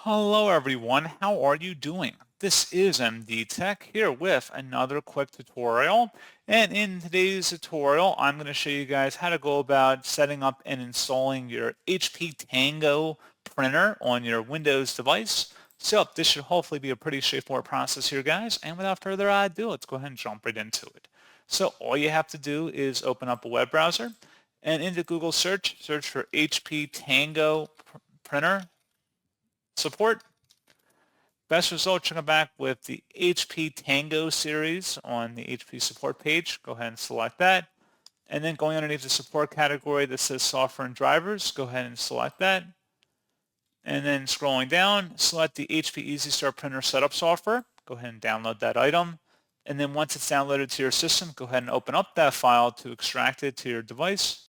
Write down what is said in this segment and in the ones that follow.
Hello everyone, how are you doing? This is MD Tech here with another quick tutorial. And in today's tutorial, I'm going to show you guys how to go about setting up and installing your HP Tango printer on your Windows device. So this should hopefully be a pretty straightforward process here, guys. And without further ado, let's go ahead and jump right into it. So all you have to do is open up a web browser and into Google search for HP Tango printer support. Best results should come back with the HP Tango series on the HP support page. Go ahead and select that. And then going underneath the support category that says software and drivers, go ahead and select that. And then scrolling down, select the HP Easy Start Printer Setup software. Go ahead and download that item. And then once it's downloaded to your system, go ahead and open up that file to extract it to your device.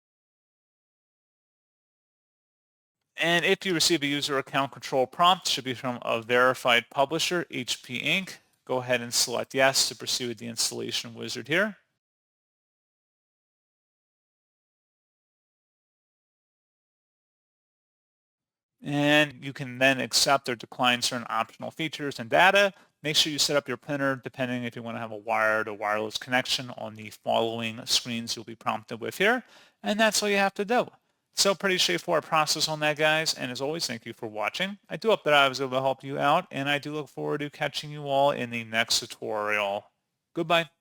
And if you receive a user account control prompt, it should be from a verified publisher, HP Inc. Go ahead and select yes to proceed with the installation wizard here. And you can then accept or decline certain optional features and data. Make sure you set up your printer depending if you want to have a wired or wireless connection on the following screens you'll be prompted with here. And that's all you have to do. So pretty straightforward process on that, guys. And as always, thank you for watching. I do hope that I was able to help you out, and I do look forward to catching you all in the next tutorial. Goodbye.